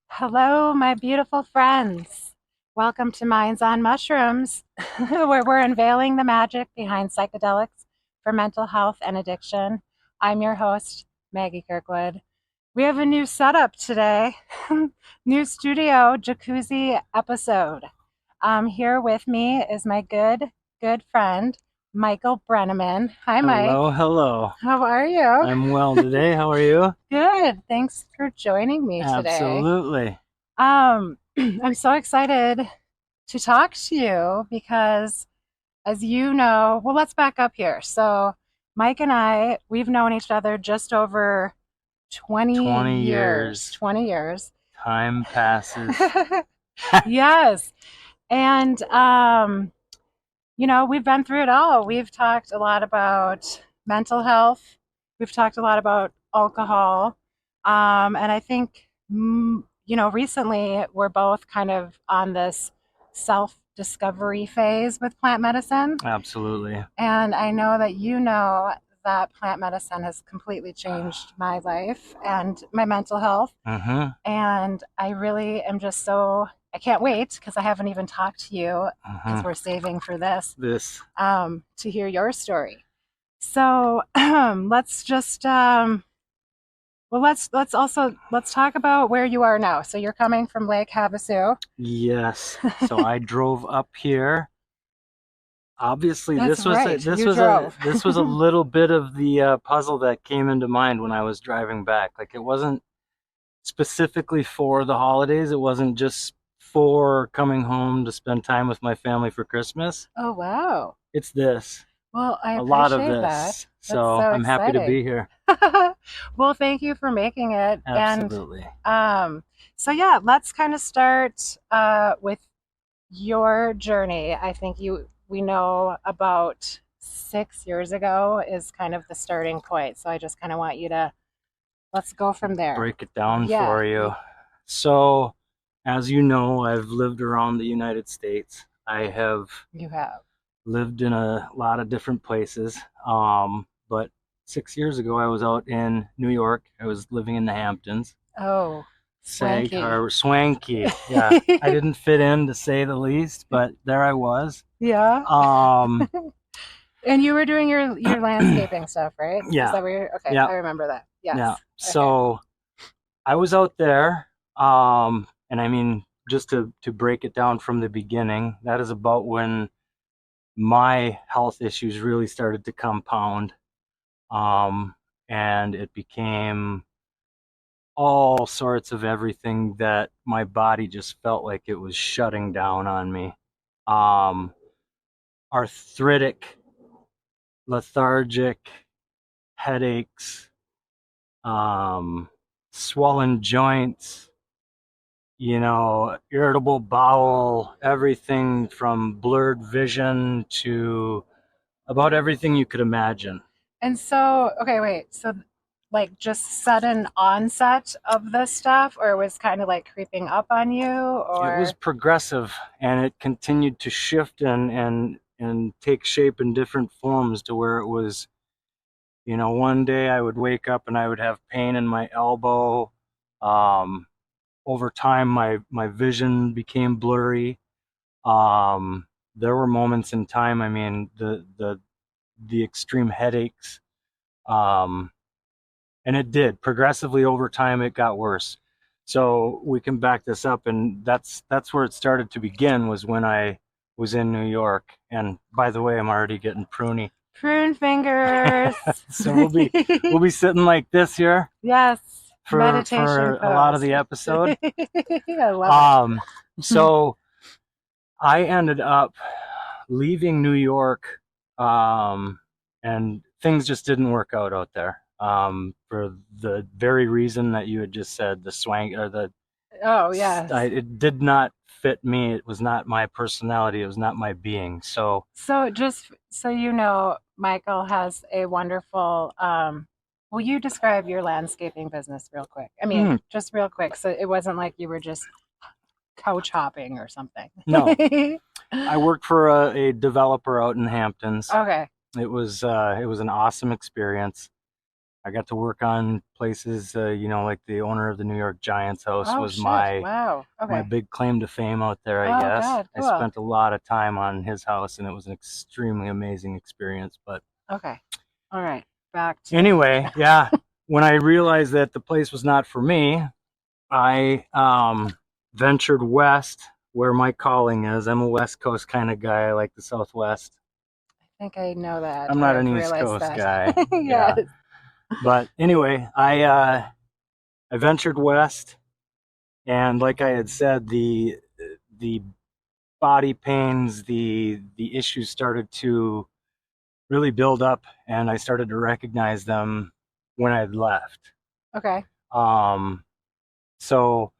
Hello, my beautiful friends. Welcome to Minds on Mushrooms, where we're unveiling the magic behind psychedelics for mental health and addiction. I'm your host, Maggie Kirkwood. We have a new setup today, new studio jacuzzi episode. Here with me is my good friend, Michael Brenneman. Hi, Mike. Hello, hello. How are you? I'm well today. How are you? Good. Thanks for joining me today. Absolutely. I'm so excited to talk to you because, as you know, well, let's back up here. So Mike and I, we've known each other just over 20 years. 20 years. Time passes. Yes. And, we've been through it all. We've talked a lot about mental health. We've talked a lot about alcohol. And I think, recently we're both kind of on this self-discovery phase with plant medicine. Absolutely. And I know that that plant medicine has completely changed my life and my mental health. Mm-hmm. And I really am just I can't wait because I haven't even talked to you because we're saving for this to hear your story. So let's just let's talk about where you are now. So you're coming from Lake Havasu. Yes. So I drove up here. Obviously, That's this was right. this was a little bit of the puzzle that came into mind when I was driving back. Like, it wasn't specifically for the holidays. It wasn't just for coming home to spend time with my family for Christmas. Oh, wow. It's this. Well, I appreciate a lot of this. That. So I'm happy to be here. Well, thank you for making it. Absolutely. And so yeah, let's kind of start with your journey. I think we know about 6 years ago is kind of the starting point. So I just kind of want you to let's go from there. Break it down for you. So, as you know, I've lived around the United States. You have lived in a lot of different places. But 6 years ago, I was out in New York. I was living in the Hamptons. Oh, swanky. Swanky. Yeah. I didn't fit in, to say the least, but there I was. Yeah. And you were doing your landscaping stuff, right? Yeah. Is that where okay, yeah. I remember that. Yes. Yeah. So I was out there, and I mean, just to break it down from the beginning, that is about when my health issues really started to compound, and it became all sorts of everything that my body just felt like it was shutting down on me. Arthritic, lethargic, headaches, swollen joints, irritable bowel, everything from blurred vision to about everything you could imagine. And so, okay, wait. So like just sudden onset of this stuff, or it was kind of like creeping up on you, or? It was progressive, and it continued to shift and take shape in different forms to where it was, one day I would wake up and I would have pain in my elbow. Over time, my vision became blurry. There were moments in time, I mean, the extreme headaches, and it did progressively over time. It got worse. So we can back this up, and that's where it started to begin, was when I was in New York. And by the way, I'm already getting pruny. Prune fingers. So we'll be sitting like this here. Yes. For a lot of the episode. I love it. So I ended up leaving New York, and things just didn't work out there. For the very reason that you had just said, the swank, or the it did not fit me. It was not my personality. It was not my being. So just so you know, Michael has a wonderful will you describe your landscaping business real quick? I mean, just real quick. So it wasn't like you were just couch hopping or something. No, I worked for a developer out in the Hamptons. Okay. It was an awesome experience. I got to work on places, like the owner of the New York Giants house Oh, was shit. my Wow. my Okay. big claim to fame out there, I Oh, guess. God. I Cool. spent a lot of time on his house, and it was an extremely amazing experience. But Okay. All right. Back to. anyway, yeah, when I realized that the place was not for me, I ventured west where my calling is. I'm a West Coast kind of guy. I like the Southwest. I think I know that. I'm Or not I've an East realized Coast that. guy. Yes. Yeah. But anyway, I ventured west, and like I had said, the body pains, the issues started to really build up, and I started to recognize them when I had left. Okay. Um, so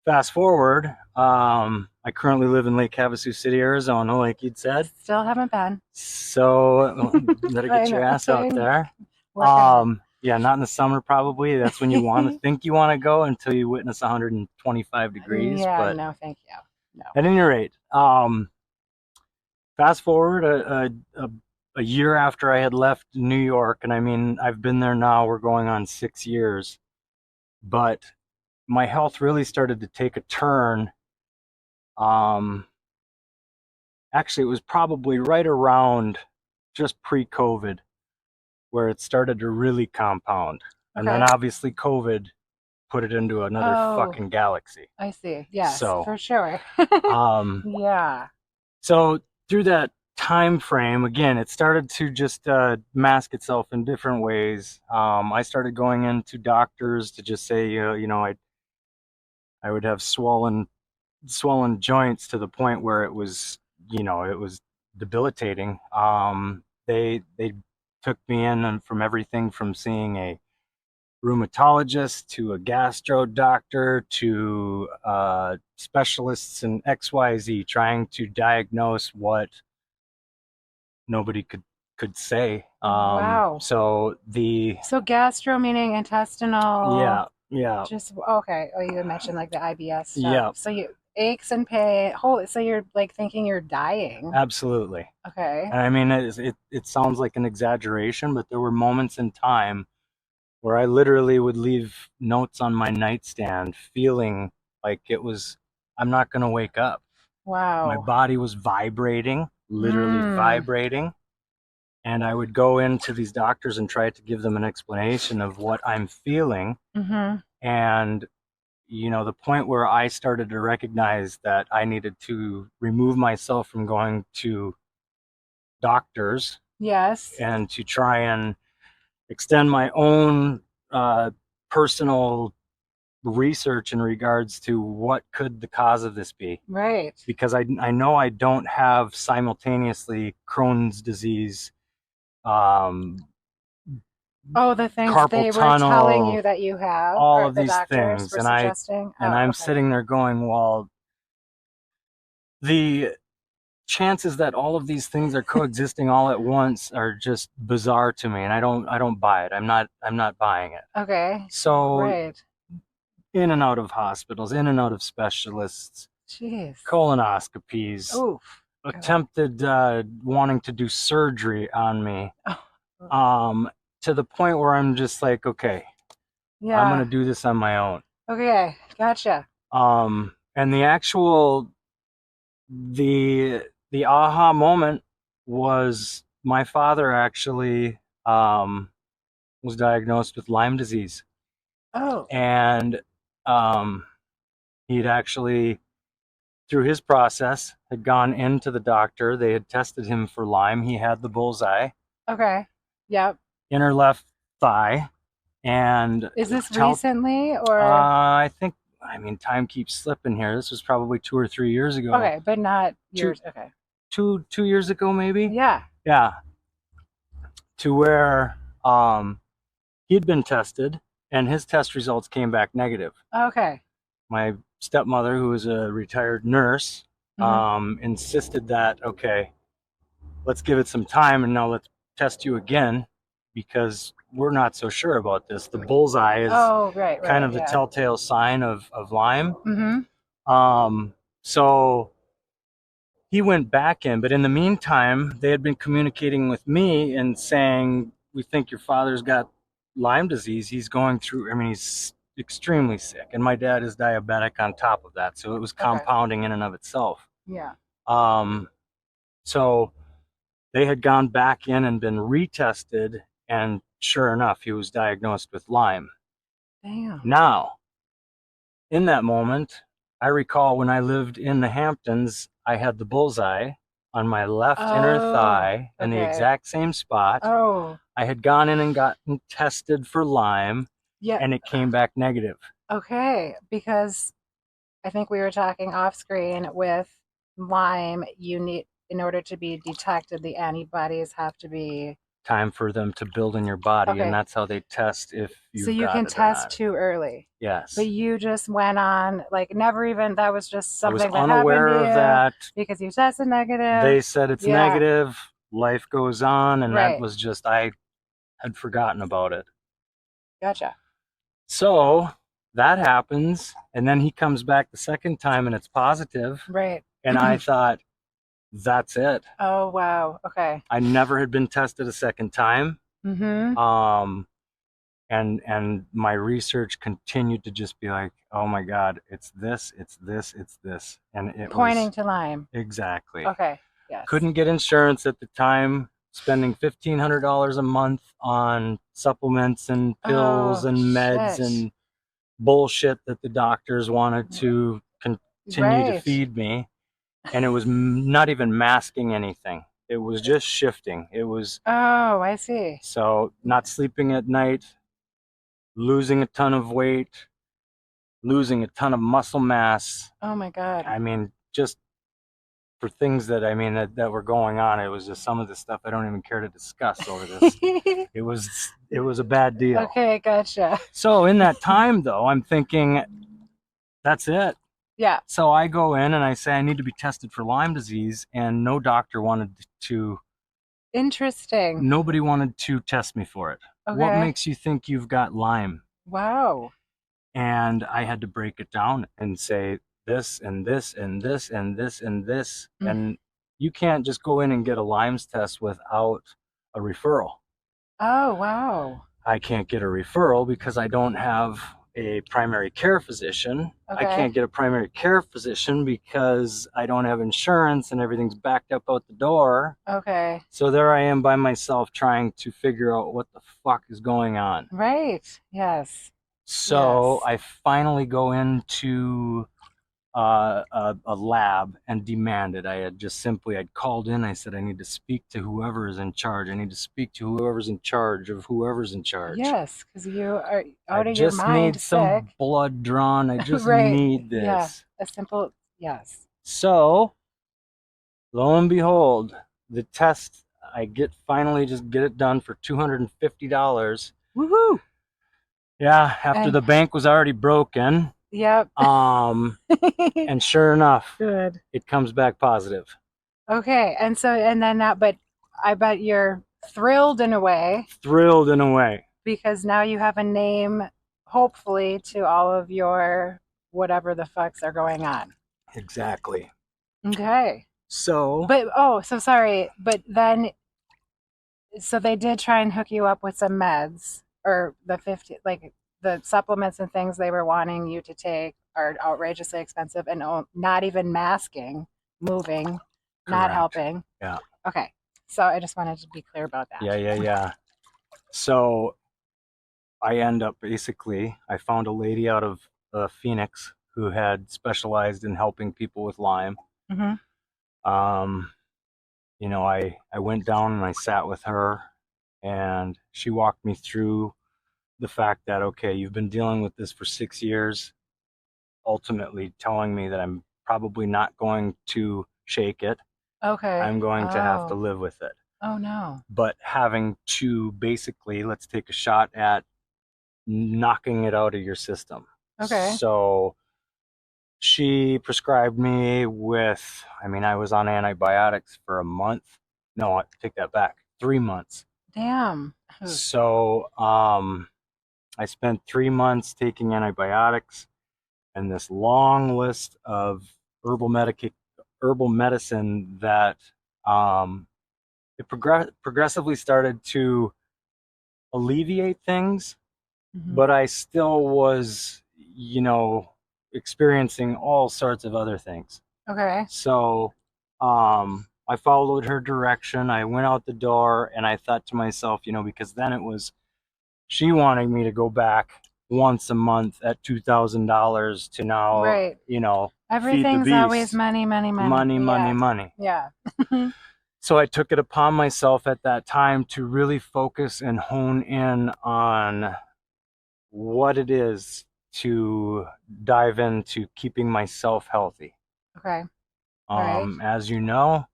fast forward, I currently live in Lake Havasu City, Arizona, like you'd said. Still haven't been. So better I get your know. ass out there. Working on it. Yeah, not in the summer probably. That's when you want to think you want to go until you witness 125 degrees. Yeah, But no, thank you. No. at any rate, fast forward a year after I had left New York, and I mean, I've been there now, we're going on 6 years, but my health really started to take a turn. Actually, it was probably right around just pre-COVID where it started to really compound. And then Okay. obviously COVID put it into another Oh, fucking galaxy. I see. Yes, So, for sure. Yeah. so through that time frame, again, it started to just mask itself in different ways. I started going into doctors to just say, I would have swollen joints to the point where it was, it was debilitating. They took me in and from everything from seeing a rheumatologist to a gastro doctor to specialists in XYZ, trying to diagnose what nobody could say. Wow. So So gastro meaning intestinal. yeah, Just okay. Oh, you had mentioned like the IBS stuff. yeah, So you aches and pain. Holy. So you're like thinking you're dying. absolutely. Okay. And I mean, it sounds like an exaggeration, but there were moments in time where I literally would leave notes on my nightstand feeling like I'm not going to wake up. My Wow. body was vibrating, literally Mm. vibrating. And I would go into these doctors and try to give them an explanation of what I'm feeling. Mm-hmm. And, the point where I started to recognize that I needed to remove myself from going to doctors Yes. and to try and extend my own personal research in regards to what could the cause of this be, Right. because I know I don't have simultaneously Crohn's disease, Oh, the things carpal they were telling you tunnel, that you have, all or of the these doctors things, were and suggesting. Oh, I'm okay. sitting there going, well, the chances that all of these things are coexisting all at once are just bizarre to me, and I don't buy it. I'm not buying it. Okay. So Right. in and out of hospitals, in and out of specialists, Jeez. colonoscopies, Oof. attempted wanting to do surgery on me, Oh. to the point where I'm just like, okay, I'm gonna Yeah. do this on my own. Okay. Gotcha. And the the aha moment was my father actually was diagnosed with Lyme disease, Oh. and he'd actually, through his process, had gone into the doctor. They had tested him for Lyme. He had the bullseye, Okay. Yep. inner left thigh, and Is this recently or I think, I mean, time keeps slipping here. This was probably 2 or 3 years ago. okay, but not Two, yours. Okay. 2 years ago, maybe. Yeah. Yeah, to where he'd been tested, and his test results came back negative. Okay. My stepmother, who was a retired nurse, insisted that, okay, let's give it some time, and now let's test you again, because we're not so sure about this. The bullseye is Oh, right, kind of the yeah. telltale sign of Lyme. Mm-hmm. So he went back in, but in the meantime, they had been communicating with me and saying, we think your father's got Lyme disease. He's going through, I mean, he's extremely sick. And my dad is diabetic on top of that. So it was Okay. compounding in and of itself. Yeah. So they had gone back in and been retested. And sure enough, he was diagnosed with Lyme. Damn. Now, in that moment, I recall when I lived in the Hamptons, I had the bullseye on my left inner thigh in the okay. exact same spot. Oh, I had gone in and gotten tested for Lyme, yeah. and it came back negative. Okay, because I think we were talking off screen with Lyme, you need, in order to be detected, the antibodies have to be. Time for them to build in your body, Okay. and that's how they test if you've So you got can it or test not. too early. Yes. But you just went on, like, never even, that was just I was something that unaware happened to of you that. because you tested negative. They said it's Yeah. negative, life goes on, and Right. that was just, I had forgotten about it. Gotcha. So that happens, and then he comes back the second time and it's positive. Right. And I thought, that's it. Oh, wow. Okay. I never had been tested a second time. Mm-hmm. And my research continued to just be like, oh my God, it's this, it's this, it's this. And it Pointing was to Lyme. exactly. Okay. Yes. Couldn't get insurance at the time, spending $1,500 a month on supplements and pills and meds shit. and bullshit that the doctors wanted to continue to Right. feed me. And it was not even masking anything. It was just shifting. It was, Oh, I see. so not sleeping at night, losing a ton of weight, losing a ton of muscle mass. Oh my God. I mean, just for things that, I mean, that were going on, it was just some of the stuff I don't even care to discuss over this. It was a bad deal. Okay, gotcha. So in that time though, I'm thinking, that's it. Yeah. So I go in and I say I need to be tested for Lyme disease, and no doctor wanted to. Interesting. Nobody wanted to test me for it. Okay. What makes you think you've got Lyme? Wow. And I had to break it down and say this and this and this and this and this. And you can't just go in and get a Lyme's test without a referral. Oh, wow. I can't get a referral because I don't have a primary care physician. Okay. I can't get a primary care physician because I don't have insurance and everything's backed up out the door. Okay. So there I am by myself trying to figure out what the fuck is going on. Right. Yes. So Yes. I finally go into a lab and demanded. I'd called in. I said, I need to speak to whoever is in charge. I need to speak to whoever's in charge of whoever's in charge. Yes, because you are I out of your just mind need some sick. blood drawn. I just Right. need this. Yeah. A simple, yes. So, lo and behold, the test, I finally just get it done for $250. Woohoo! Yeah, after And- the bank was already broken. Yep. And sure enough, Good. it comes back positive. Okay, and then that, but I bet you're thrilled in a way. Thrilled in a way. Because now you have a name, hopefully, to all of your whatever the fucks are going on. Exactly. Okay. So. So sorry, but then, so they did try and hook you up with some meds, or the supplements and things they were wanting you to take are outrageously expensive and not even masking, moving, Correct. Not helping. Yeah. Okay. So I just wanted to be clear about that. Yeah. So I end up I found a lady out of Phoenix who had specialized in helping people with Lyme. Mm-hmm. I went down and I sat with her, and she walked me through the fact that, okay, you've been dealing with this for 6 years, ultimately telling me that I'm probably not going to shake it. Okay. I'm going to have to live with it. Oh, no. But having to basically, let's take a shot at knocking it out of your system. Okay. So she prescribed me with, I was on antibiotics for a month. No, I take that back. 3 months. Damn. So I spent 3 months taking antibiotics and this long list of herbal medic herbal medicine that it progressively started to alleviate things, Hmm. but I still was, experiencing all sorts of other things. Okay. So I followed her direction. I went out the door and I thought to myself, because then it was she wanting me to go back once a month at $2,000 to now, Right. feed the Everything's always beast. money, money, money. Money, money, Yeah. money. Yeah. So I took it upon myself at that time to really focus and hone in on what it is to dive into keeping myself healthy. Okay. Right. As you know,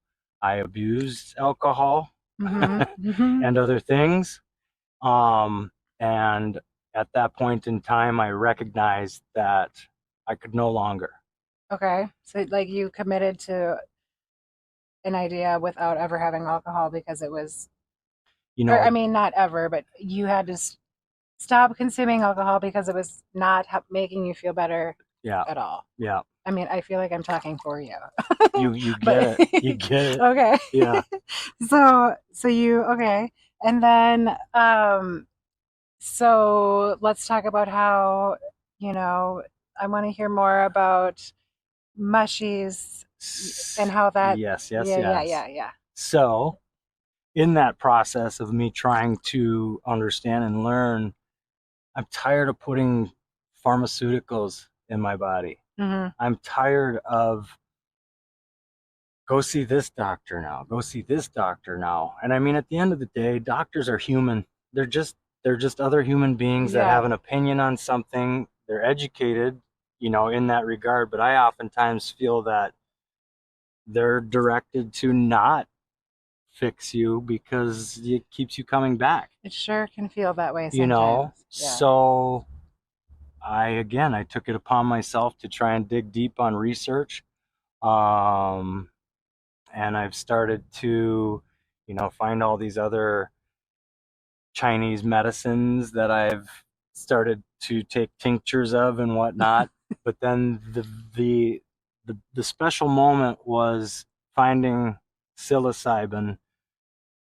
I abused alcohol Mm-hmm. Mm-hmm. and other things. And at that point in time, I recognized that I could no longer. Okay. So like you committed to an idea without ever having alcohol because it was, You or I know, mean, not ever, but you had to stop consuming alcohol because it was not making you feel better yeah, at all. yeah. I mean, I feel like I'm talking for you, You get but it. You get it. okay. Yeah. So you okay, and then so let's talk about how you know I want to hear more about mushies and how that. Yes, yes, Yeah, yeah, yes. yeah, yeah. So, in that process of me trying to understand and learn, I'm tired of putting pharmaceuticals in my body. Hmm. I'm tired of go see this doctor now, go see this doctor now. And I mean, at the end of the day, doctors are human. They're just other human beings that Yeah, have an opinion on something. They're educated, in that regard. But I oftentimes feel that they're directed to not fix you because it keeps you coming back, it sure can feel that way you sometimes. know? Yeah. So I took it upon myself to try and dig deep on research. Um, and I've started to, find all these other Chinese medicines that I've started to take tinctures of and whatnot. But then the special moment was finding psilocybin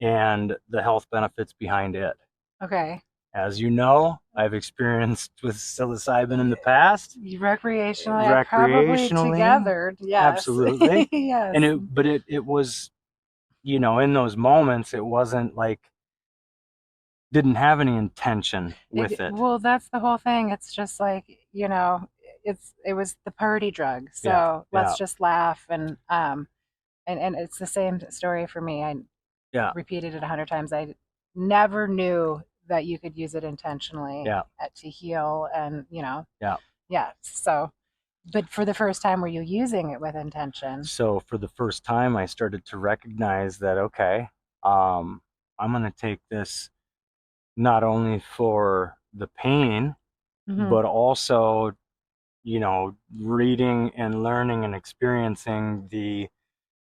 and the health benefits behind it. Okay. As you know, I've experienced with psilocybin in the past, Recreationally, probably recreationally, together. Yes. absolutely. Yes. But it was, in those moments, it wasn't like, didn't have any intention with it. Well, that's the whole thing. It's just like, it was the party drug. Yeah, So let's yeah, just laugh and it's the same story for me. I yeah, repeated it 100 times. I never knew that you could use it intentionally yeah, to heal and, yeah. yeah. So, but for the first time, were you using it with intention? So for the first time, I started to recognize that, okay, um, I'm going to take this not only for the pain, Hmm. but also, reading and learning and experiencing the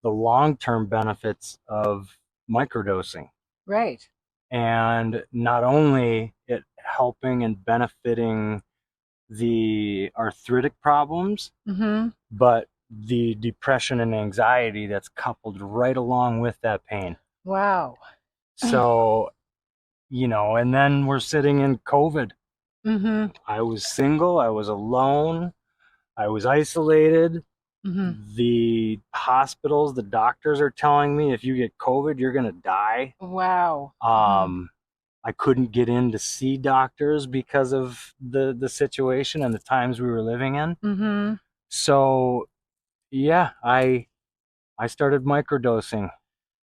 long-term benefits of microdosing. Right. And not only it helping and benefiting the arthritic problems, Hmm. but the depression and anxiety that's coupled right along with that pain. Wow. So, and then we're sitting in COVID. Hmm. I was single, I was alone, I was isolated. Hmm. The hospitals, the doctors are telling me if you get COVID, you're going to die. Wow. Hmm. Um, I couldn't get in to see doctors because of the situation and the times we were living in. Hmm. So, yeah, I started microdosing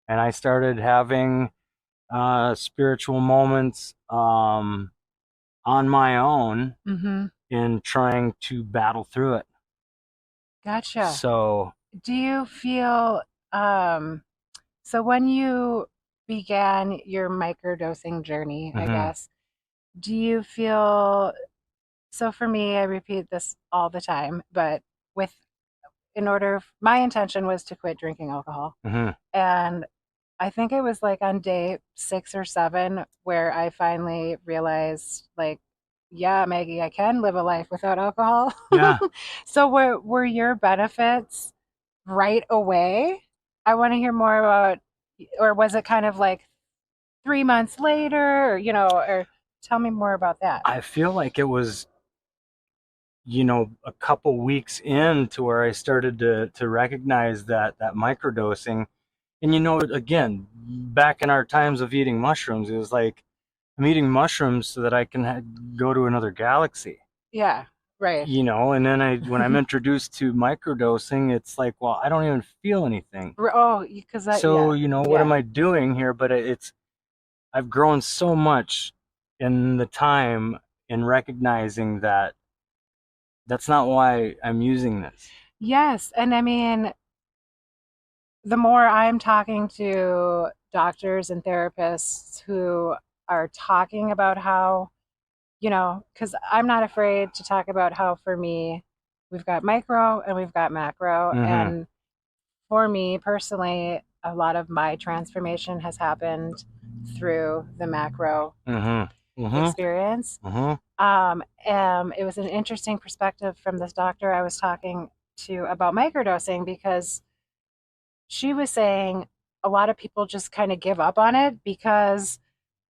and I started having spiritual moments on my own Hmm. in trying to battle through it. Gotcha. So, Do you feel so when you began your microdosing journey, I mhm, guess, do you feel so for me, I repeat this all the time, but with in order my intention was to quit drinking alcohol. mhm, And I think it was like on day 6 or 7 where I finally realized like, yeah, Maggie, I can live a life without alcohol. yeah, So were your benefits right away? I want to hear more about, or was it kind of like 3 months later, or, or tell me more about that. I feel like it was, a couple weeks in to where I started to recognize that microdosing. And again, back in our times of eating mushrooms, it was like I'm eating mushrooms so that I can go to another galaxy. Yeah, right. And then when I'm introduced to microdosing, it's like, well, I don't even feel anything. Oh, because So, yeah, what am yeah. I doing here? But I've grown so much in the time in recognizing that that's not why I'm using this. Yes, and I mean, the more I'm talking to doctors and therapists who are talking about how, because I'm not afraid to talk about how for me, we've got micro and we've got macro. Mm-hmm. And for me personally, a lot of my transformation has happened through the macro Mm-hmm. Mm-hmm. experience. Mm-hmm. It was an interesting perspective from this doctor I was talking to about microdosing because she was saying a lot of people just kind of give up on it because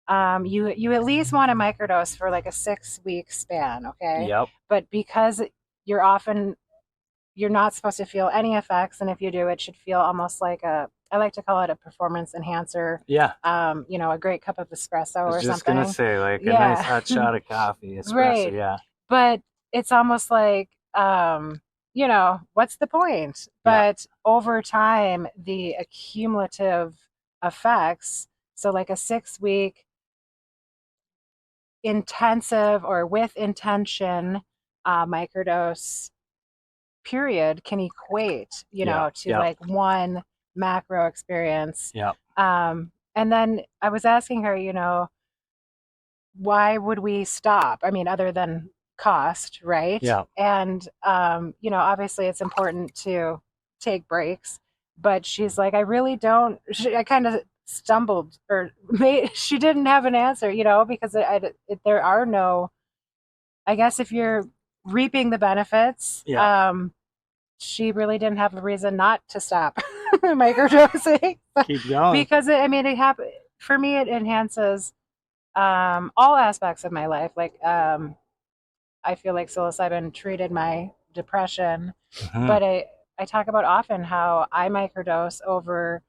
you at least want a microdose for like a 6 week span, okay? Yep. But because you're often you're not supposed to feel any effects, and if you do, it should feel almost like I like to call it a performance enhancer. Yeah. A great cup of espresso I was or just gonna something. say, like a nice Yeah, hot shot of coffee, espresso. right. Yeah. But it's almost like what's the point? Yeah. But over time, the accumulative effects, so like a 6 week intensive or with intention microdose period can equate, Yeah. to Yeah. like one macro experience. Yeah. And then I was asking her, why would we stop? I mean, other than cost, right? Yeah. And, obviously it's important to take breaks, but she's like, I really don't, I kind of stumbled or she didn't have an answer, because there are no, I guess if you're reaping the benefits, Yeah. she really didn't have a reason not to stop microdosing Keep going. because it happened for me. It enhances all aspects of my life. Like I feel like psilocybin treated my depression, Mm-hmm. but I talk about often how I microdose over,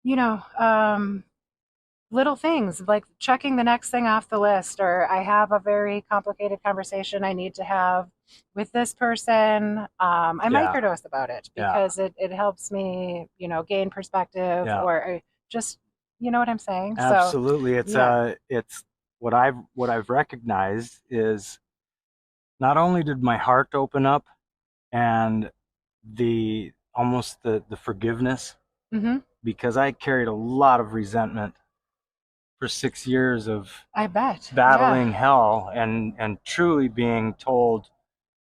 you know, um, little things like checking the next thing off the list, or I have a very complicated conversation I need to have with this person. I Yeah. microdose about it Yeah. because it helps me, gain perspective Yeah. or just, you know what I'm saying? So, Absolutely. yeah. It's what I've recognized is not only did my heart open up and the almost the forgiveness, Hmm. because I carried a lot of resentment for 6 years of I bet. Yeah. battling hell and truly being told,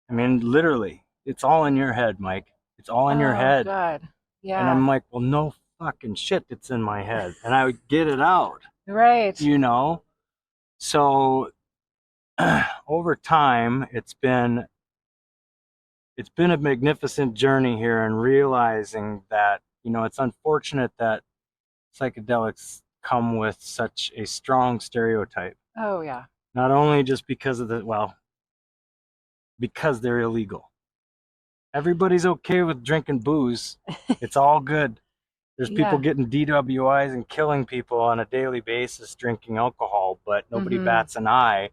I mean, literally, it's all in your head, Mike. It's all in your Oh, head. God. And Yeah. I'm like, well, no fucking shit, it's in my head. And I would get it out, Right. you know? So over time, it's been a magnificent journey here and realizing that, it's unfortunate that psychedelics come with such a strong stereotype. Oh, yeah. Not only just because of because they're illegal. Everybody's okay with drinking booze. It's all good. There's people Yeah. getting DWIs and killing people on a daily basis drinking alcohol, but nobody Hmm. bats an eye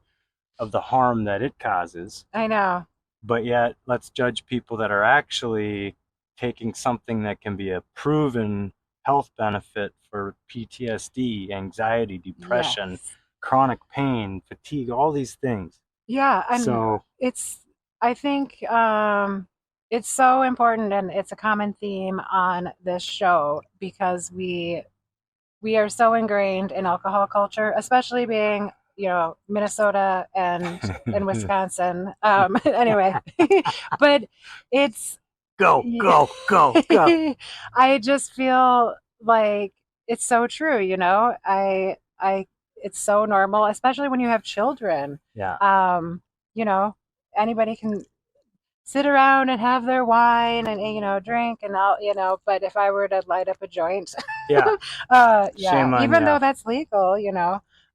of the harm that it causes. I know. But yet, let's judge people that are actually taking something that can be a proven health benefit for PTSD, anxiety, depression, Yes. chronic pain, fatigue, all these things. Yeah, and So, it's I think it's so important and it's a common theme on this show because we are so ingrained in alcohol culture, especially being, Minnesota and Wisconsin. Anyway, but it's go, go, go, go. I just feel like it's so true, I it's so normal, especially when you have children. Yeah. Um, you know, anybody can. sit around and have their wine and, drink and all, but if I were to light up a joint, Yeah. yeah, Shame on even you. though that's legal,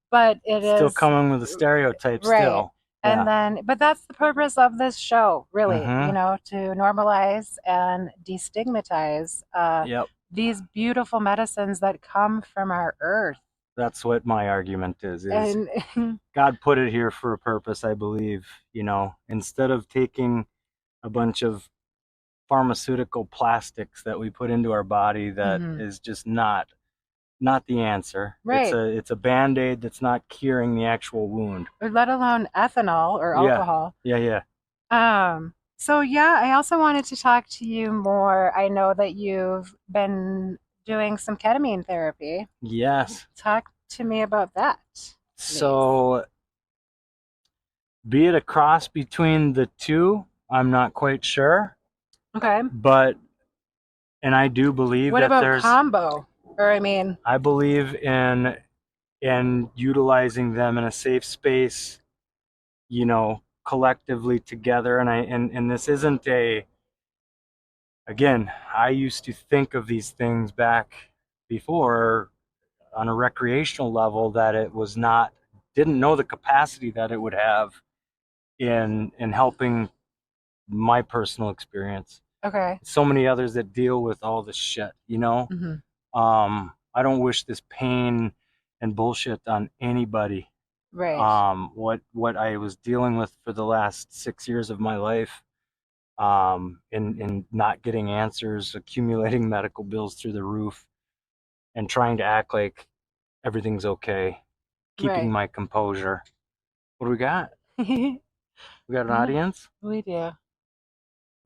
but it Still is coming with a stereotype right. still. And Yeah. then, but that's the purpose of this show, really, Mm-hmm. to normalize and destigmatize Yep. these beautiful medicines that come from our earth. That's what my argument is And God put it here for a purpose, I believe. Instead of taking a bunch of pharmaceutical plastics that we put into our body that mhm, is just not the answer. right, It's a band-aid that's not curing the actual wound. or let alone ethanol or Yeah. alcohol. Yeah. So yeah, I also wanted to talk to you more. I know that you've been doing some ketamine therapy. Yes. Talk to me about that, please. So, be it a cross between the two, I'm not quite sure, Okay. but and I do believe What that about combo? Or I mean, I believe in utilizing them in a safe space, collectively together. And this isn't again, I used to think of these things back before on a recreational level that it was not, didn't know the capacity that it would have in helping my personal experience. okay. So many others that deal with all this shit. Hmm. I don't wish this pain and bullshit on anybody. Right. What I was dealing with for the last 6 years of my life, in not getting answers, accumulating medical bills through the roof, and trying to act like everything's okay, keeping Right. my composure. What do we got? We We got an audience? do. Well,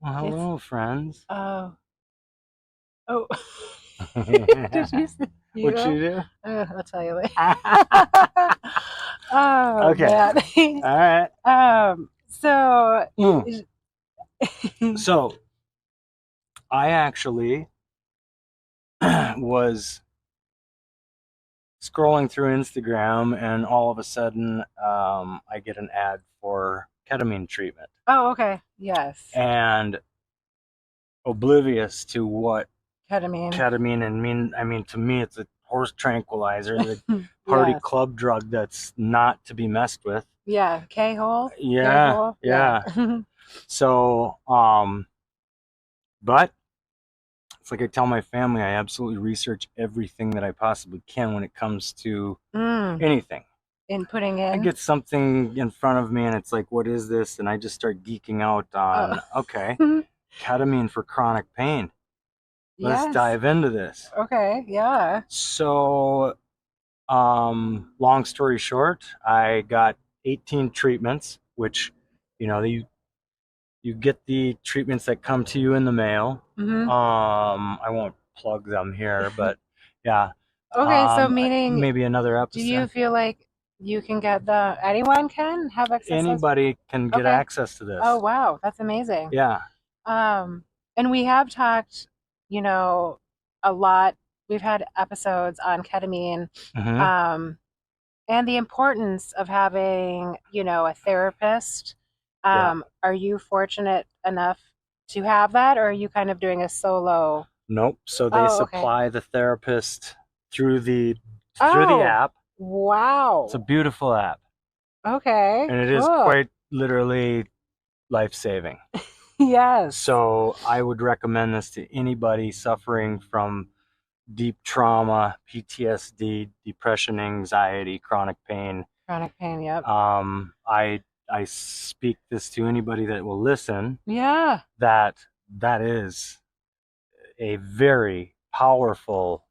It's hello, friends. oh. Did you see What you? you do? I'll tell you later. Okay. Oh All man. right. So So I actually was scrolling through Instagram, and all of a sudden, I get an ad for ketamine treatment, oh, okay. Yes. and oblivious to what Ketamine. ketamine and I mean, to me, it's a horse tranquilizer, the party Yes. club drug that's not to be messed with. Yeah. K-hole. Yeah, K-hole. Yeah. yeah. So, but it's like I tell my family, I absolutely research everything that I possibly can when it comes to Mm. anything. In putting I in. get something in front of me and it's like, what is this? And I just start geeking out Oh. on, okay, ketamine for chronic pain. Let's Yes. dive into this. Okay. Yeah. So, long story short, I got 18 treatments, which, you get the treatments that come to you in the mail. Mm-hmm. I won't plug them here, but yeah. Okay. So meaning, Maybe another do you episode. feel like you can get anyone can have access? Anybody can get Okay. access to this. Oh, wow. That's amazing. Yeah. Um, and we have talked, a lot. We've had episodes on ketamine, Hmm. um, and the importance of having, a therapist. Yeah. Are you fortunate enough to have that, or are you kind of doing a solo? Nope. So they Oh, okay. supply the therapist through the Oh, app. It's a wow. beautiful app, Okay, and it is cool. quite literally life-saving. Yes. So I would recommend this to anybody suffering from deep trauma, PTSD, depression, anxiety, chronic pain. Chronic pain, yep. I speak this to anybody that will listen, Yeah. that is a very powerful,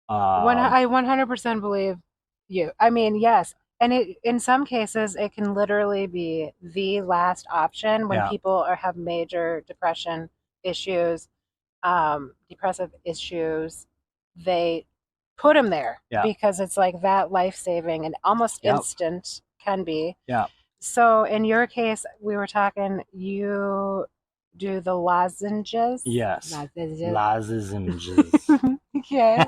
I 100% believe you. I mean, yes. And in some cases, it can literally be the last option when yeah, people have major depression issues, depressive issues. They put them there yeah, because it's like that life saving and almost yep, instant can be. yeah. So in your case, we were talking, you do the lozenges. Yes. Lozenges. Lozenges. Okay.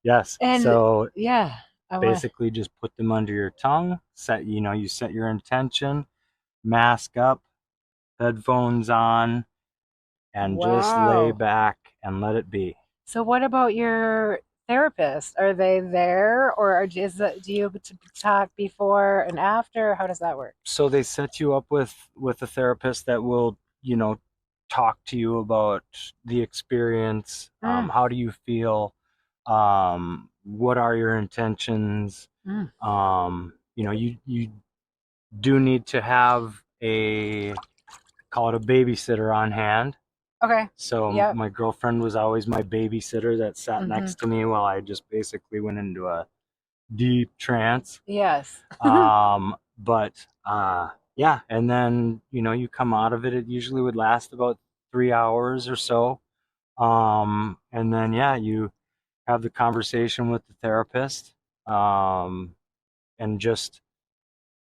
Yes. And So yeah, I want. basically just put them under your tongue, you set your intention, mask up, headphones on, and just lay Wow. back and let it be. So what about your therapist? Are they there, or do you talk before and after? How does that work? So they set you up with a therapist that will, talk to you about the experience. Mm, How do you feel? What are your intentions? mm. You do need to have a, call it, a babysitter on hand. Okay. So Yep. my girlfriend was always my babysitter that sat Hmm. next to me while I just basically went into a deep trance. Yes. But yeah, and then you come out of it. It usually would last about 3 hours or so. And then yeah, you have the conversation with the therapist, and just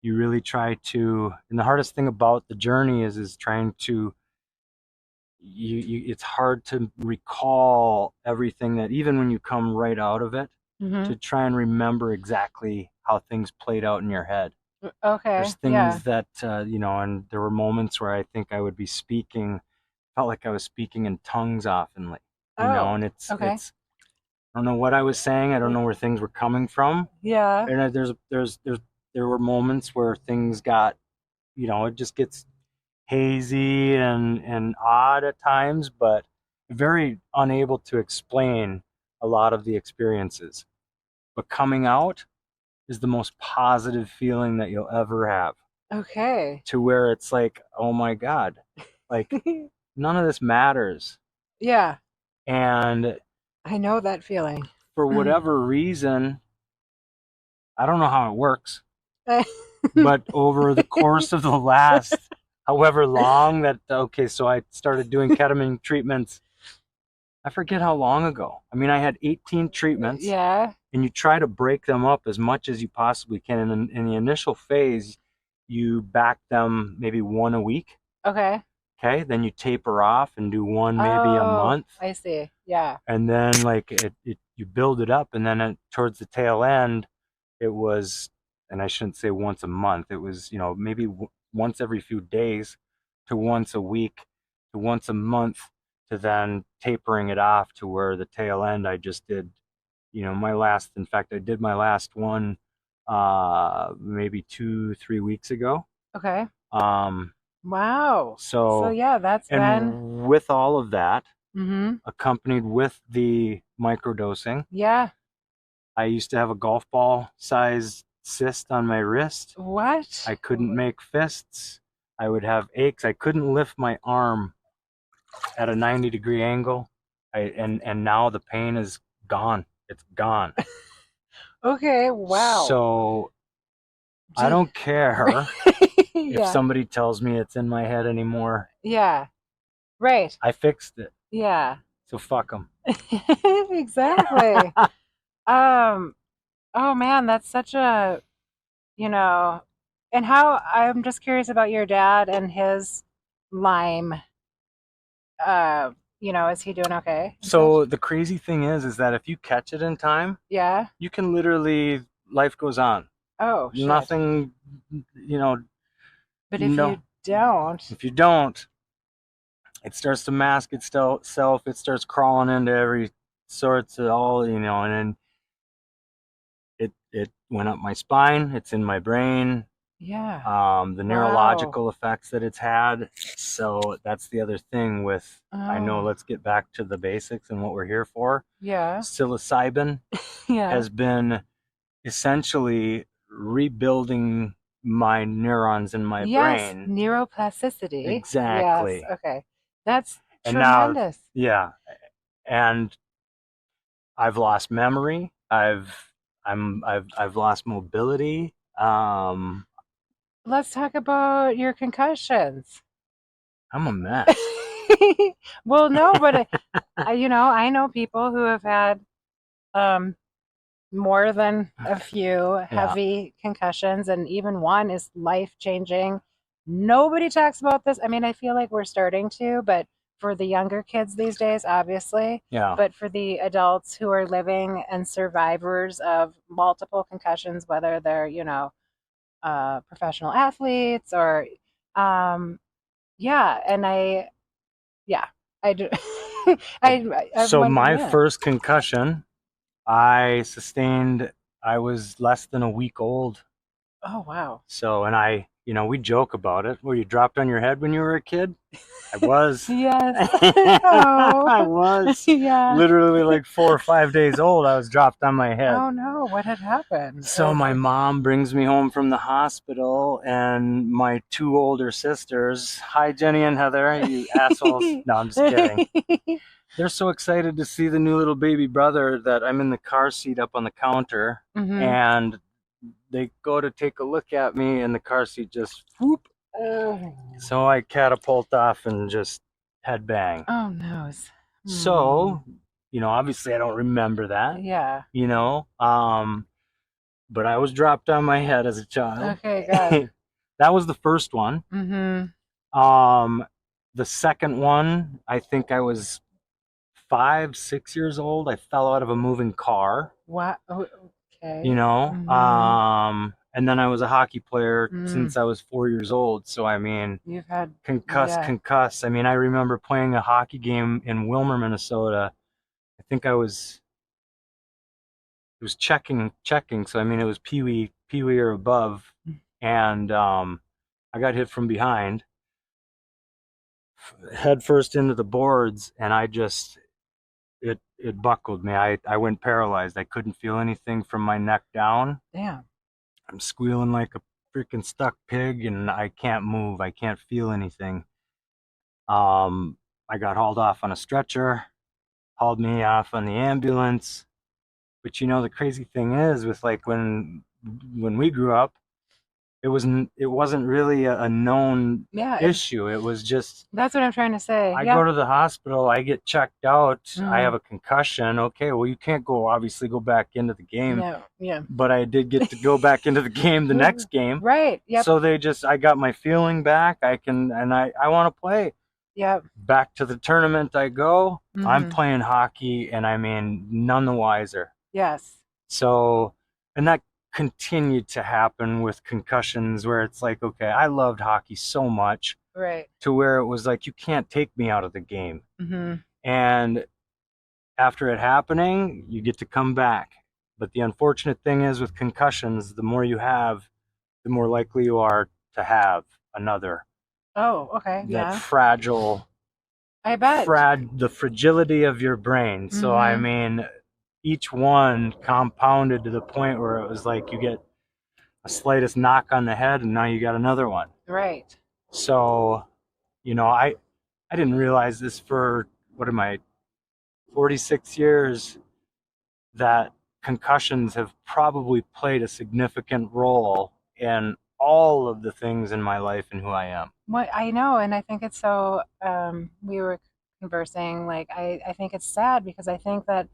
you really try to. And the hardest thing about the journey is trying to it's hard to recall everything, that even when you come right out of it, Hmm. to try and remember exactly how things played out in your head. There's Okay. Yeah. things that and there were moments where I think I would be speaking, felt like I was speaking in tongues often, Oh. and it's Okay. I don't know what I was saying. I don't know where things were coming from. Yeah. And there were moments where things got, it just gets hazy and odd at times, but very unable to explain a lot of the experiences. But coming out is the most positive feeling that you'll ever have, Okay. to where it's like, oh my God, like none of this matters. Yeah. And I know that feeling. for whatever reason, I don't know how it works, Uh, but over the course of the last however long that, okay, so I started doing ketamine treatments, I forget how long ago. I mean, I had 18 treatments, yeah. and you try to break them up as much as you possibly can. And in the initial phase, you back them maybe one a week. Okay. Okay, then you taper off and do one maybe a Oh, month, I see. Yeah. and then like you build it up, and then towards the tail end, it was, and I shouldn't say once a month. It was maybe once every few days, to once a week, to once a month, to then tapering it off to where the tail end I just did. My last, in fact, I did my last one maybe 2-3 weeks ago. Okay. Um, Wow. So so, yeah, that's been. and with all of that, Mm-hmm. accompanied with the microdosing, Yeah. I used to have a golf ball sized cyst on my wrist. What? I couldn't make fists. I would have aches. I couldn't lift my arm at a 90-degree angle. And now the pain is gone. It's gone. Okay. Wow. So I Gee. don't care if Yeah. somebody tells me it's in my head anymore. Yeah. Right. I fixed it. Yeah. So fuck them. Exactly. Um, oh man, that's such a, you know, and how I'm just curious about your dad and his Lyme. Uh, is he doing okay and such? So the crazy thing is that if you catch it in time, Yeah. you can literally, life goes on. Oh shit. Nothing, But if you no. don't, If you don't, it starts to mask itself. It starts crawling into every sorts of all, and then it went up my spine. It's in my brain. yeah. The Wow. neurological effects that it's had. So that's the other thing with, I know, Oh, let's get back to the basics and what we're here for. yeah. Psilocybin Yeah. has been essentially rebuilding my neurons in my Yes, brain. neuroplasticity. Yes. Exactly. Okay. That's And now, tremendous. yeah, and I've lost memory. I've lost mobility. Let's talk about your concussions. I'm a mess. Well, no, but I know people who have had um, more than a few Yeah. heavy concussions, and even one is life changing. Nobody talks about this. I mean, I feel like we're starting to, but for the younger kids these days, obviously, Yeah. but for the adults who are living and survivors of multiple concussions, whether they're, professional athletes or, um, yeah, and yeah, I do. I'm So wondering, my yeah. first concussion I sustained, I was less than a week old. Oh, wow. So, and we joke about it. Well, you dropped on your head when you were a kid? I was. Yes. I Oh, was yeah. literally like 4 or 5 days old. I was dropped on my head. Oh no, what had happened? So my Okay. mom brings me home from the hospital, and my two older sisters, hi Jenny and Heather, you assholes. No, I'm just kidding. They're so excited to see the new little baby brother that I'm in the car seat up on the counter, Mm-hmm. and they go to take a look at me, and the car seat just whoop. Oh. So I catapult off and just head bang. Oh no. Hmm. So, obviously I don't remember that, Yeah. you know, but I was dropped on my head as a child. Okay, good. That was the first one. Mm-hmm. Um, the second one, I think I was 5, 6 years old. I fell out of a moving car, What? Oh, okay. Mm-hmm. and then I was a hockey player Mm. since I was 4 years old. So, I mean, You've had, yeah. concuss. I mean, I remember playing a hockey game in Wilmer, Minnesota. I think it was checking. So, I mean, it was pee wee or above. And I got hit from behind, head first into the boards, and it buckled me. I went paralyzed. I couldn't feel anything from my neck down. Damn. I'm squealing like a freaking stuck pig, and I can't move. I can't feel anything. I got hauled off on a stretcher, hauled me off on the ambulance. But the crazy thing is, with like when we grew up, it wasn't really a known Yeah, issue. It was just, that's what I'm trying to say. I go Yep. to the hospital, I get checked out, I Mm. have a concussion. Okay, well, you can't obviously go back into the game, No. Yeah. but I did get to go back into the game the next game. Right. Yep. So I got my feeling back. I want to play. Yep. Back to the tournament I go. I'm Mm-hmm. playing hockey, and I mean, none the wiser. Yes. So, and that continued to happen with concussions, where it's like, okay, I loved hockey so much Right. to where it was like, you can't take me out of the game. Mm-hmm. And after it happening, you get to come back. But the unfortunate thing is, with concussions, the more you have, the more likely you are to have another. Oh, okay. That Yeah. fragile, I bet. the fragility of your brain. So, I Mm-hmm. mean, each one compounded to the point where it was like you get a slightest knock on the head, and now you got another one. Right. So, I didn't realize this for, what am I, 46 years, that concussions have probably played a significant role in all of the things in my life and who I am. What I know, and I think it's so, we were conversing, like, I think it's sad because I think that,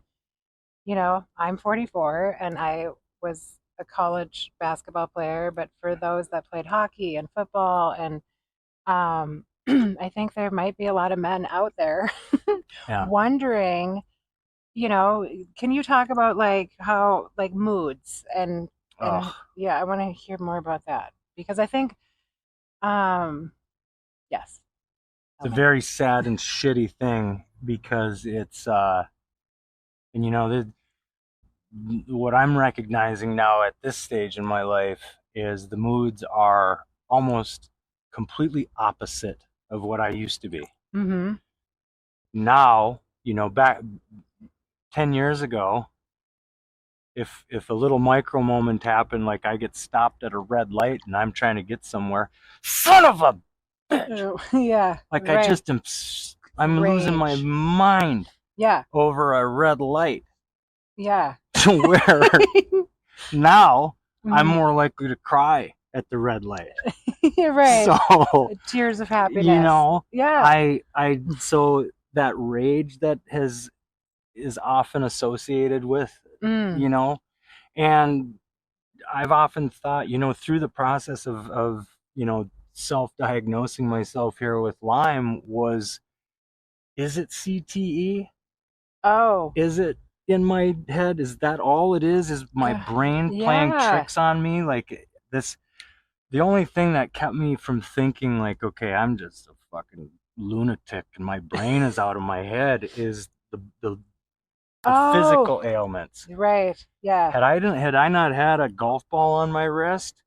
I'm 44 and I was a college basketball player, but for those that played hockey and football and I think there might be a lot of men out there Yeah. wondering, can you talk about like how like moods and Oh, yeah, I want to hear more about that because I think um yes. it's a Okay. very sad and shitty thing, because it's, and what I'm recognizing now at this stage in my life is the moods are almost completely opposite of what I used to be. Mm-hmm. Now, back 10 years ago, if a little micro moment happened, like I get stopped at a red light and I'm trying to get somewhere, son of a bitch, Yeah, like right. I'm losing my Rage. mind Yeah, over a red light, yeah. to where now I'm Mm. more likely to cry at the red light. You're right. So, Tears of you happiness. know, Yeah. so that rage that is often associated with, Mm. and I've often thought, through the process of self-diagnosing myself here with Lyme, is it CTE? Oh. Is it in my head? Is that all it is my brain playing Yeah. tricks on me? Like this, the only thing that kept me from thinking like, okay, I'm just a fucking lunatic and my brain is out of my head is the Oh, physical ailments. right. Yeah. Had I not had a golf ball on my wrist,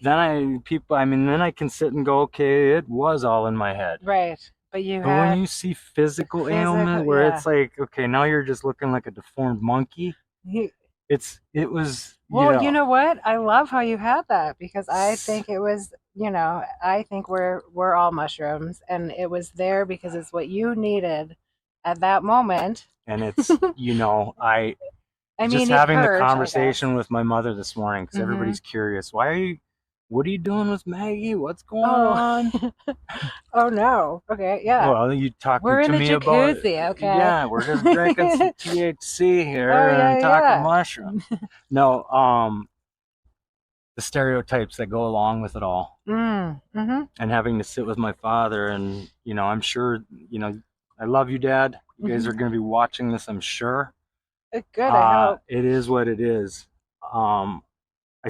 then I can sit and go, okay, it was all in my head. Right. But you But had when you see physical ailment where yeah. it's like, okay, now you're just looking like a deformed monkey. You, It was, well, you know what? I love how you had that because I s- think it was, I think we're all mushrooms and it was there because it's what you needed at that moment. and it's, I I just mean, it having the hurt, I guess. conversation with my mother this morning because Mm-hmm. everybody's curious. What are you doing with Maggie? What's going Oh. on? Oh no. Okay, yeah. Well, you talking We're in to the me about, jacuzzi, okay? yeah, we're just drinking some THC here Oh and talking yeah. mushrooms. No, the stereotypes that go along with it all. Mm-hmm. And having to sit with my father and, I'm sure, I love you, Dad. You guys are going to be watching this, I'm sure. Good, I hope. It is what it is. I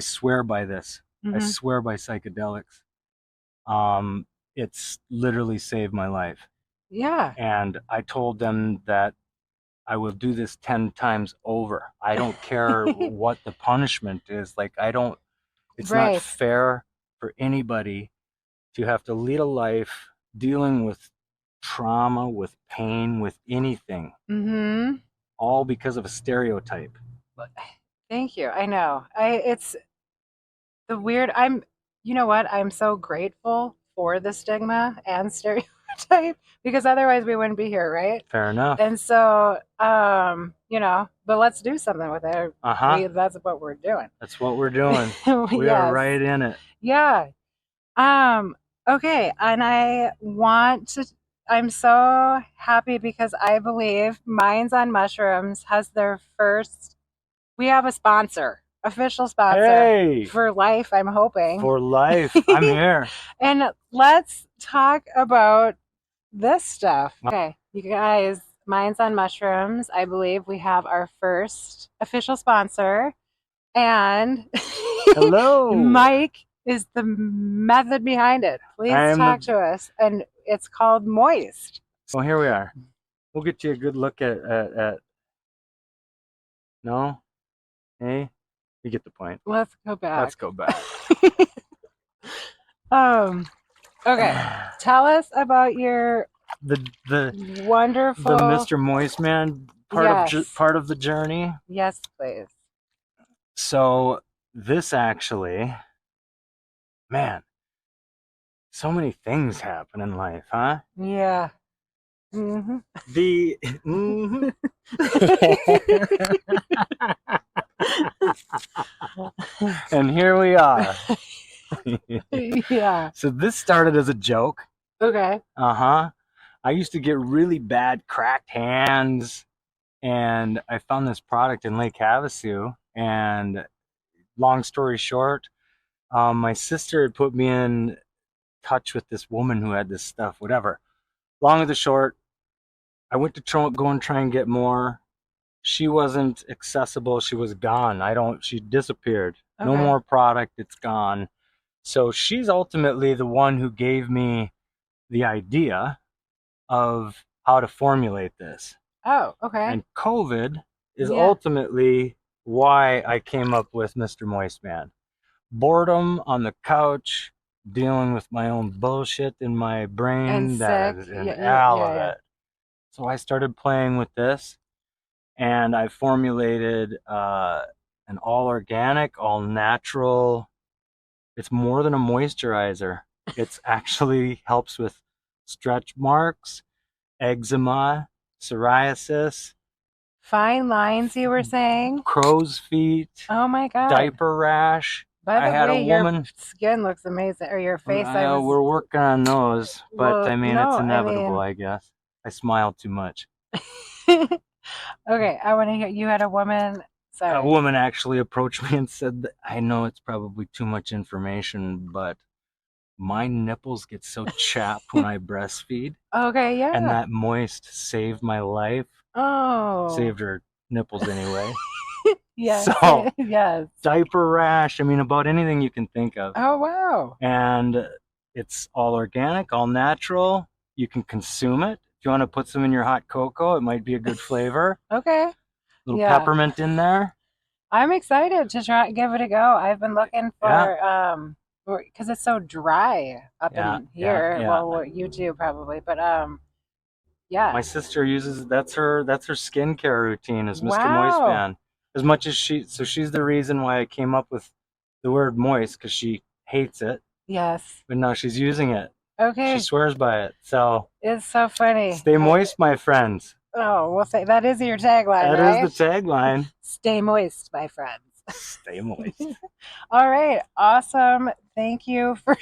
swear by this. I swear by psychedelics. It's literally saved my life. Yeah. And I told them that I will do this 10 times over. I don't care what the punishment is. Like, it's not Right. fair for anybody to have to lead a life dealing with trauma, with pain, with anything, Mm-hmm. all because of a stereotype. Thank you. I know. It's the weird, you know what? I'm so grateful for the stigma and stereotype because otherwise we wouldn't be here, right? Fair enough. And so, but let's do something with it. That's what we're doing. That's what we're doing. We Yes. are right in it. Yeah. Okay. And I'm so happy because I believe Minds on Mushrooms has we have a sponsor, official sponsor. Hey! For life, I'm hoping. For life. I'm here. And let's talk about this stuff. Okay, you guys, Minds on Mushrooms, I believe we have our first official sponsor. And hello, Mike is the method behind it. Please talk to us. And it's called Moist. So here we are. We'll get you a good look at no? Hey? You get the point. Let's go back. Okay. Tell us about your the wonderful the Mr. Moist Man part of the journey. Yes, please. So this actually, man, so many things happen in life, huh? Yeah. Mm-hmm. And here we are. Yeah. So this started as a joke. Okay. I used to get really bad cracked hands, and I found this product in Lake Havasu. And long story short, my sister had put me in touch with this woman who had this stuff. Whatever. Long of the short, I went to go and try and get more. She wasn't accessible. She was gone. She disappeared. Okay. No more product. It's gone. So she's ultimately the one who gave me the idea of how to formulate this. Oh, okay. And COVID is ultimately why I came up with Mr. Moist Man. Boredom on the couch, dealing with my own bullshit in my brain, all of it. So I started playing with this, and I formulated an all organic, all natural. It's more than a moisturizer. It's actually helps with stretch marks, eczema, psoriasis, fine lines, you were saying? Crow's feet. Oh my God. Diaper rash. By the way, your skin looks amazing, or your face. We're working on those, but it's inevitable, I guess. I smiled too much. Okay, I want to hear. You had a woman. Sorry. A woman actually approached me and said, I know it's probably too much information, but my nipples get so chapped when I breastfeed. Okay, yeah. And that Moist saved my life. Oh. Saved her nipples anyway. Yes. So, yes. Diaper rash, about anything you can think of. Oh, wow. And It's all organic, all natural. You can consume it. If you want to put some in your hot cocoa, it might be a good flavor. Okay. A little Yeah. peppermint in there. I'm excited to give it a go. I've been looking for because it's so dry up in here. Well, you too probably, but yeah. My sister uses that's her skincare routine is Mr. Wow. Moist Man. As much as she's the reason why I came up with the word moist, because she hates it. Yes. But now she's using it. Okay. She swears by it. So it's so funny. Stay moist, my friends. Oh, we'll say that is your tagline. That right? is the tagline. Stay moist, my friends. Stay moist. All right. Awesome. Thank you for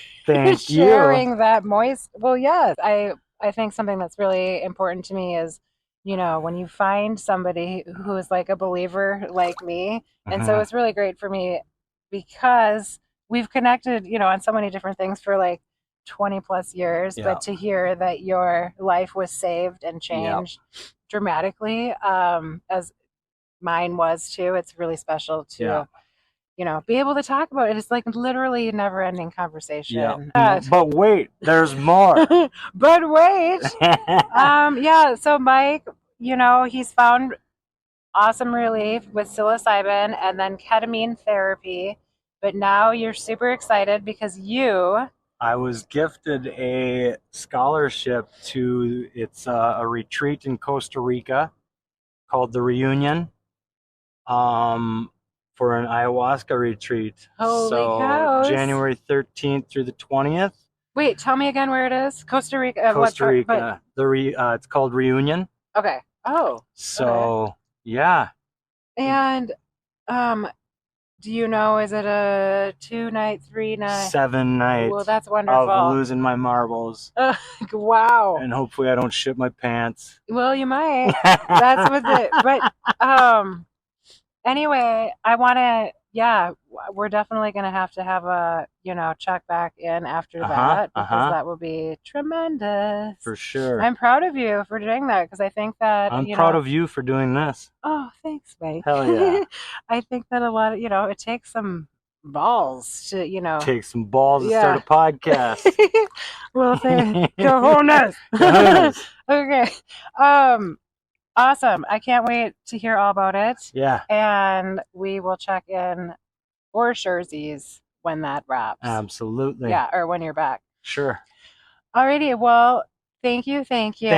sharing that moist. Well, yes, I think something that's really important to me is, when you find somebody who is like a believer like me. And so it's really great for me because we've connected, on so many different things for like 20 plus years, but to hear that your life was saved and changed dramatically, as mine was too, it's really special to be able to talk about it. It's like literally a never ending conversation. But wait, there's more. But wait. So Mike, he's found awesome relief with psilocybin and then ketamine therapy, but now you're super excited because I was gifted a scholarship to a retreat in Costa Rica called the Reunion, for an ayahuasca retreat. Holy cows. January 13th through the 20th. Wait, tell me again where it is. Costa Rica. Costa Rica. It's called Reunion. Okay. Oh. So yeah. And do you know, is it a 2-night, 3-night? 7 nights. Well, that's wonderful. Of losing my marbles. Wow. And hopefully I don't shit my pants. Well, you might. That's what it. But anyway, I want to. Yeah, we're definitely going to have a check back in after that, because that will be tremendous. For sure. I'm proud of you for doing that, because I think that I'm proud of you for doing this. Oh, thanks, Mike. Hell yeah. I think that a lot of it takes some balls to take some balls to start a podcast. We'll say cojones. Okay. Awesome. I can't wait to hear all about it. Yeah. And we will check in for surezies when that wraps. Absolutely. Yeah, or when you're back. Sure. Alrighty. Well, thank you. Thank you. We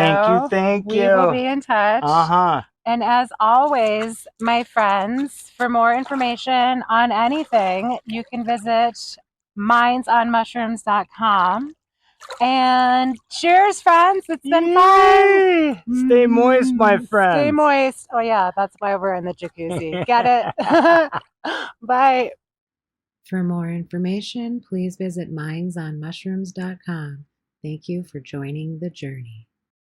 will be in touch. And as always, my friends, for more information on anything, you can visit mindsonmushrooms.com. And cheers, friends. It's been fun. Stay moist, my friends. Stay moist. Oh, yeah, that's why we're in the jacuzzi. Get it? Bye. For more information, please visit mindsonmushrooms.com. Thank you for joining the journey.